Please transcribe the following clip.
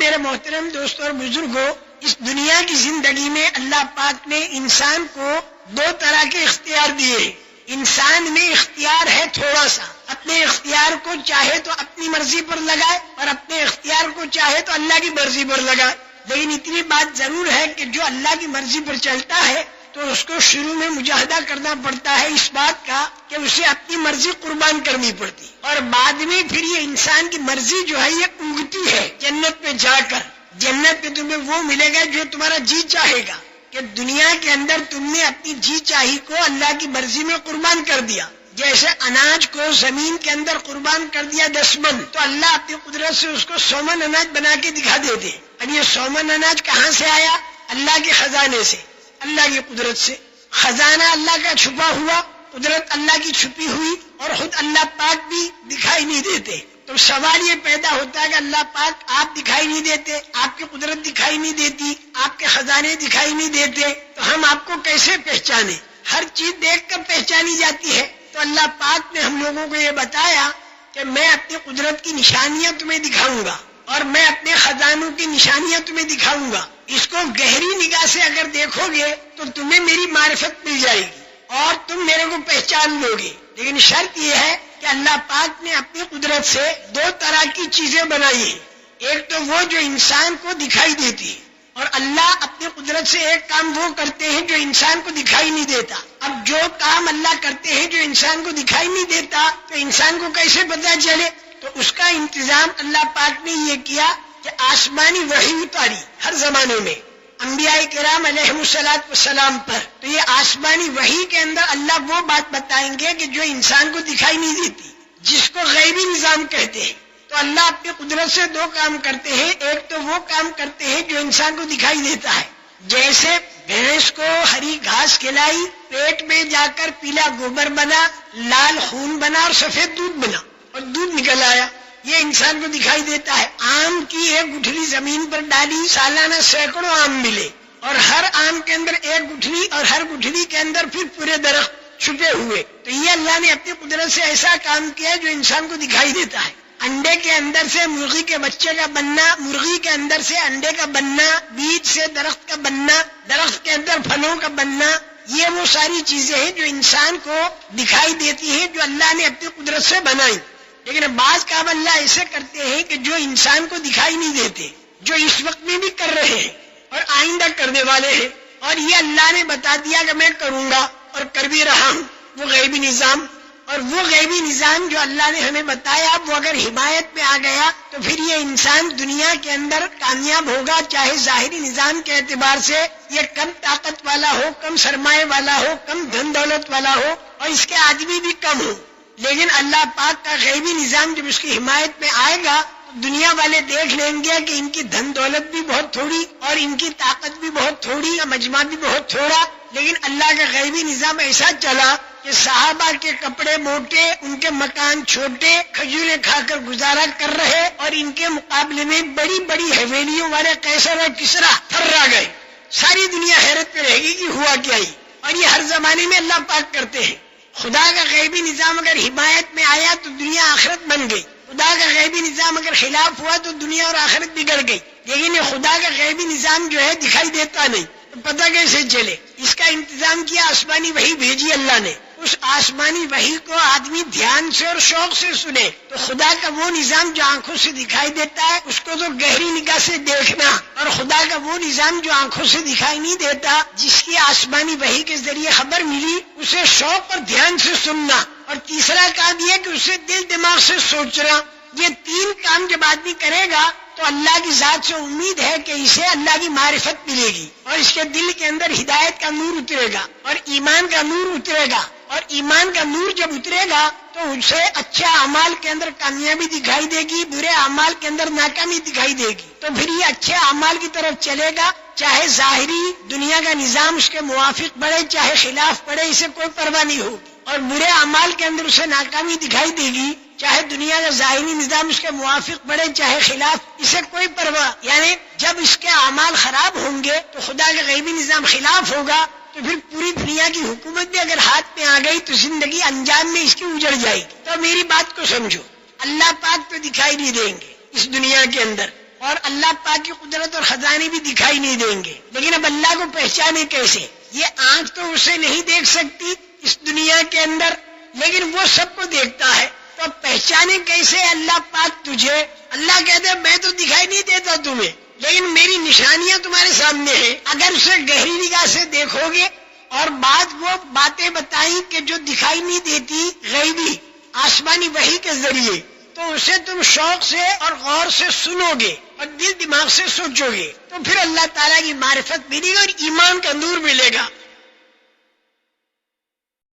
میرے محترم دوستوں اور بزرگوں، اس دنیا کی زندگی میں اللہ پاک نے انسان کو دو طرح کے اختیار دیے ہیں۔ انسان میں اختیار ہے تھوڑا سا، اپنے اختیار کو چاہے تو اپنی مرضی پر لگائے اور اپنے اختیار کو چاہے تو اللہ کی مرضی پر لگائے، لیکن اتنی بات ضرور ہے کہ جو اللہ کی مرضی پر چلتا ہے تو اس کو شروع میں مجاہدہ کرنا پڑتا ہے اس بات کا کہ اسے اپنی مرضی قربان کرنی پڑتی، اور بعد میں پھر یہ انسان کی مرضی جو ہے یہ اگتی ہے جنت میں جا کر۔ جنت میں تمہیں وہ ملے گا جو تمہارا جی چاہے گا، کہ دنیا کے اندر تم نے اپنی جی چاہی کو اللہ کی مرضی میں قربان کر دیا۔ جیسے اناج کو زمین کے اندر قربان کر دیا 10 من، تو اللہ اپنی قدرت سے اس کو 100 من اناج بنا کے دکھا دیتے۔ اب یہ 100 من اناج کہاں سے آیا؟ اللہ کے خزانے سے، اللہ کی قدرت سے۔ خزانہ اللہ کا چھپا ہوا، قدرت اللہ کی چھپی ہوئی، اور خود اللہ پاک بھی دکھائی نہیں دیتے۔ تو سوال یہ پیدا ہوتا ہے کہ اللہ پاک آپ دکھائی نہیں دیتے، آپ کی قدرت دکھائی نہیں دیتی، آپ کے خزانے دکھائی نہیں دیتے، تو ہم آپ کو کیسے پہچانے؟ ہر چیز دیکھ کر پہچانی جاتی ہے۔ تو اللہ پاک نے ہم لوگوں کو یہ بتایا کہ میں اپنی قدرت کی نشانیاں تمہیں دکھاؤں گا، اور میں اپنے خزانوں کی نشانیاں تمہیں دکھاؤں گا۔ اس کو گہری نگاہ سے اگر دیکھو گے تو تمہیں میری معرفت مل جائے گی اور تم میرے کو پہچان لو گے، لیکن شرط یہ ہے کہ اللہ پاک نے اپنی قدرت سے دو طرح کی چیزیں بنائی ہیں۔ ایک تو وہ جو انسان کو دکھائی دیتی ہے، اور اللہ اپنی قدرت سے ایک کام وہ کرتے ہیں جو انسان کو دکھائی نہیں دیتا۔ اب جو کام اللہ کرتے ہیں جو انسان کو دکھائی نہیں دیتا تو انسان کو کیسے پتہ چلے؟ تو اس کا انتظام اللہ پاک نے یہ کیا کہ آسمانی وحی اتاری ہر زمانے میں انبیاء کرام علیہ السلام پر۔ تو یہ آسمانی وحی کے اندر اللہ وہ بات بتائیں گے کہ جو انسان کو دکھائی نہیں دیتی، جس کو غیبی نظام کہتے ہیں۔ تو اللہ اپنی قدرت سے دو کام کرتے ہیں، ایک تو وہ کام کرتے ہیں جو انسان کو دکھائی دیتا ہے، جیسے بھینس کو ہری گھاس کھلائی، پیٹ میں جا کر پیلا گوبر بنا، لال خون بنا اور سفید دودھ بنا اور دودھ نکل آیا، یہ انسان کو دکھائی دیتا ہے۔ آم کی ایک گٹھلی زمین پر ڈالی، سالانہ سینکڑوں آم ملے، اور ہر آم کے اندر ایک گٹھلی، اور ہر گٹھلی کے اندر پھر پورے درخت چھپے ہوئے۔ تو یہ اللہ نے اپنی قدرت سے ایسا کام کیا جو انسان کو دکھائی دیتا ہے۔ انڈے کے اندر سے مرغی کے بچے کا بننا، مرغی کے اندر سے انڈے کا بننا، بیج سے درخت کا بننا، درخت کے اندر پھلوں کا بننا، یہ وہ ساری چیزیں ہیں جو انسان کو دکھائی دیتی ہیں، جو اللہ نے اپنی قدرت سے بنائی۔ لیکن بعض کام اللہ ایسے کرتے ہیں کہ جو انسان کو دکھائی نہیں دیتے، جو اس وقت میں بھی کر رہے ہیں اور آئندہ کرنے والے ہیں، اور یہ اللہ نے بتا دیا کہ میں کروں گا اور کر بھی رہا ہوں۔ وہ غیبی نظام، اور وہ غیبی نظام جو اللہ نے ہمیں بتایا، وہ اگر حمایت میں آ گیا تو پھر یہ انسان دنیا کے اندر کامیاب ہوگا، چاہے ظاہری نظام کے اعتبار سے یہ کم طاقت والا ہو، کم سرمایہ والا ہو، کم دھن دولت والا ہو، اور اس کے آدمی بھی کم ہو۔ لیکن اللہ پاک کا غیبی نظام جب اس کی حمایت میں آئے گا تو دنیا والے دیکھ لیں گے کہ ان کی دھن دولت بھی بہت تھوڑی اور ان کی طاقت بھی بہت تھوڑی، مجمع بھی بہت تھوڑا، لیکن اللہ کا غیبی نظام ایسا چلا کہ صحابہ کے کپڑے موٹے، ان کے مکان چھوٹے، کھجوریں کھا کر گزارا کر رہے، اور ان کے مقابلے میں بڑی بڑی حویلیوں والے قیصر اور کسریٰ تھرا گئے۔ ساری دنیا حیرت میں رہے گی کہ ہوا کیا ہی، اور یہ ہر زمانے میں اللہ پاک کرتے ہیں۔ خدا کا غیبی نظام اگر حمایت میں آیا تو دنیا آخرت بن گئی، خدا کا غیبی نظام اگر خلاف ہوا تو دنیا اور آخرت بگڑ گئی۔ لیکن یہ خدا کا غیبی نظام جو ہے دکھائی دیتا نہیں، تو پتہ کیسے چلے؟ اس کا انتظام کیا، آسمانی وحی بھیجی اللہ نے۔ اس آسمانی وحی کو آدمی دھیان سے اور شوق سے سنے تو خدا کا وہ نظام جو آنکھوں سے دکھائی دیتا ہے اس کو تو گہری نگاہ سے دیکھنا، اور خدا کا وہ نظام جو آنکھوں سے دکھائی نہیں دیتا، جس کی آسمانی وحی کے ذریعے خبر ملی، اسے شوق اور دھیان سے سننا، اور تیسرا کام یہ کہ اسے دل دماغ سے سوچنا۔ یہ تین کام جب آدمی کرے گا تو اللہ کی ذات سے امید ہے کہ اسے اللہ کی معرفت ملے گی، اور اس کے دل کے اندر ہدایت کا نور اترے گا اور ایمان کا نور اترے گا، اور ایمان کا نور جب اترے گا تو اسے اچھے اعمال کے اندر کامیابی دکھائی دے گی، برے اعمال کے اندر ناکامی دکھائی دے گی۔ تو پھر یہ اچھے اعمال کی طرف چلے گا، چاہے ظاہری دنیا کا نظام اس کے موافق پڑے، چاہے خلاف پڑے، اسے کوئی پرواہ نہیں ہوگی، اور برے اعمال کے اندر اسے ناکامی دکھائی دے گی، چاہے دنیا کا ظاہری نظام اس کے موافق پڑے چاہے خلاف، اسے کوئی پرواہ۔ یعنی جب اس کے اعمال خراب ہوں گے تو خدا کا غیبی نظام خلاف ہوگا، تو پھر پوری دنیا کی حکومت بھی اگر ہاتھ میں آ گئی تو زندگی انجام میں اس کی اجڑ جائے گی۔ تو میری بات کو سمجھو، اللہ پاک تو دکھائی نہیں دیں گے اس دنیا کے اندر، اور اللہ پاک کی قدرت اور خزانے بھی دکھائی نہیں دیں گے. لیکن اب اللہ کو پہچانے کیسے؟ یہ آنکھ تو اسے نہیں دیکھ سکتی اس دنیا کے اندر، لیکن وہ سب کو دیکھتا ہے. تو پہچانے کیسے اللہ پاک تجھے؟ اللہ کہتے ہیں میں تو دکھائی نہیں دیتا تمہیں، لیکن میری نشانیاں تمہارے سامنے ہیں. اگر اسے گہری نگاہ سے دیکھو گے اور بعد وہ باتیں بتائیں کہ جو دکھائی نہیں دیتی غیبی آسمانی وحی کے ذریعے، تو اسے تم شوق سے اور غور سے سنو گے اور دل دماغ سے سوچو گے، تو پھر اللہ تعالیٰ کی معرفت ملے گی اور ایمان کا نور ملے گا.